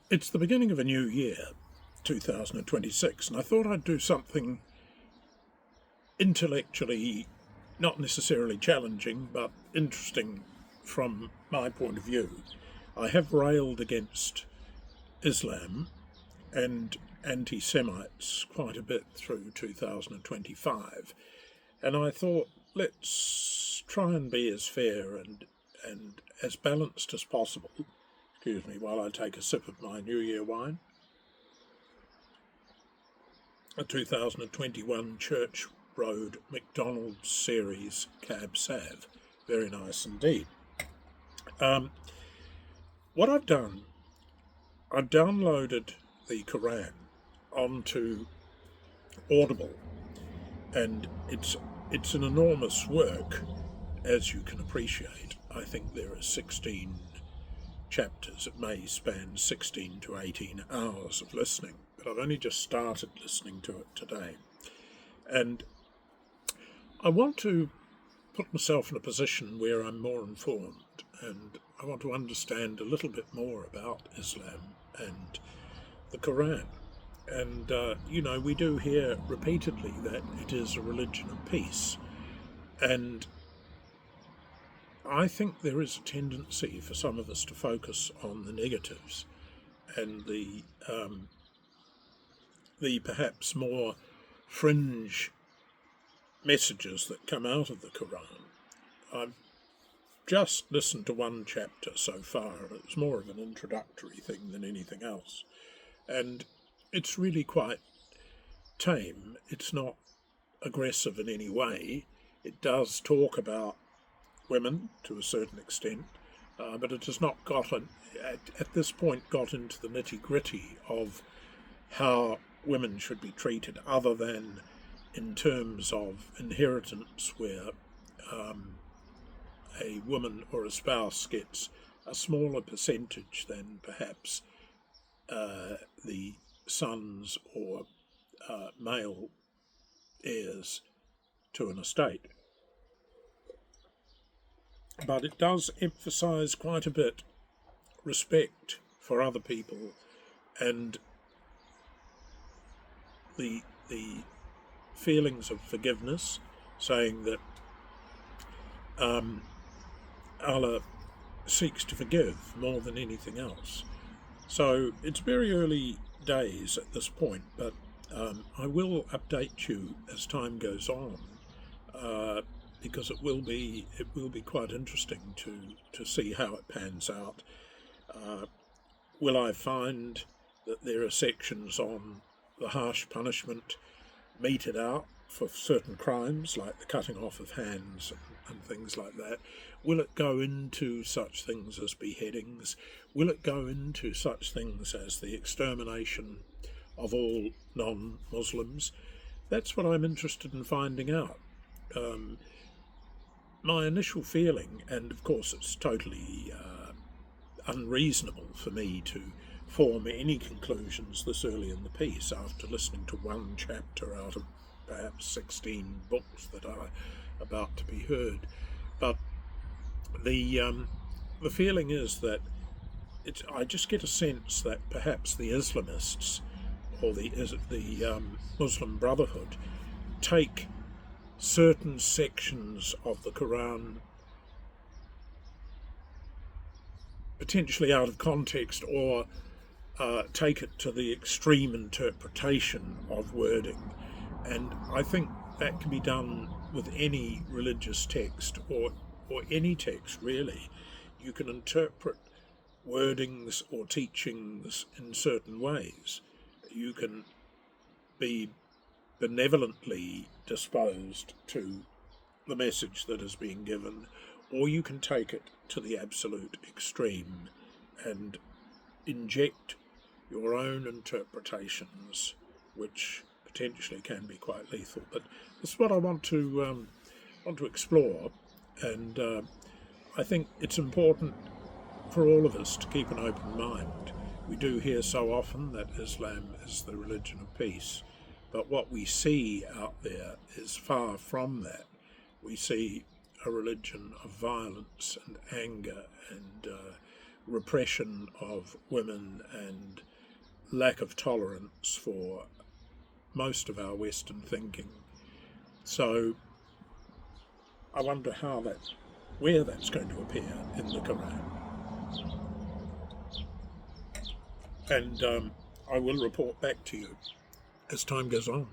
It's the beginning of a new year, 2026, and I thought I'd do something intellectually not necessarily challenging, but interesting from my point of view. I have railed against Islam and anti Semites quite a bit through 2025, and I thought let's try and be as fair and as balanced as possible. Excuse me while I take a sip of my New Year wine. A 2021 Church Road McDonald's Series Cab Sav. Very nice indeed. What I've done, I've downloaded the Quran onto Audible, and it's an enormous work, as you can appreciate. I think there are 16 chapters. It may span 16 to 18 hours of listening, but I've only just started listening to it today. And I want to put myself in a position where I'm more informed, and I want to understand a little bit more about Islam and the Quran. And, we do hear repeatedly that it is a religion of peace. And I think there is a tendency for some of us to focus on the negatives and the perhaps more fringe messages that come out of the Quran. I've just listened to one chapter so far. It was more of an introductory thing than anything else. And it's really quite tame. It's not aggressive in any way. It does talk about women to a certain extent, but it has not at this point got into the nitty-gritty of how women should be treated, other than in terms of inheritance, where a woman or a spouse gets a smaller percentage than perhaps the sons or male heirs to an estate. But it does emphasise quite a bit respect for other people and the feelings of forgiveness, saying that Allah seeks to forgive more than anything else. So it's very early days at this point, but I will update you as time goes on, because it will be quite interesting to see how it pans out. Will I find that there are sections on the harsh punishment meted out for certain crimes, like the cutting off of hands and things like that? Will it go into such things as beheadings? Will it go into such things as the extermination of all non-Muslims? That's what I'm interested in finding out. My initial feeling, and of course it's totally unreasonable for me to form any conclusions this early in the piece after listening to one chapter out of perhaps 16 books that are about to be heard. But the feeling is that I just get a sense that perhaps the Islamists or the Muslim Brotherhood take certain sections of the Quran potentially out of context, or take it to the extreme interpretation of wording. And I think that can be done with any religious text, or any text really. You can interpret wordings or teachings in certain ways. You can be benevolently disposed to the message that is being given, or you can take it to the absolute extreme and inject your own interpretations, which potentially can be quite lethal. But this is what I want to explore, and I think it's important for all of us to keep an open mind. We do hear so often that Islam is the religion of peace, but what we see out there is far from that. We see a religion of violence and anger and repression of women and lack of tolerance for most of our Western thinking. So I wonder where that's going to appear in the Quran. And I will report back to you as time goes on.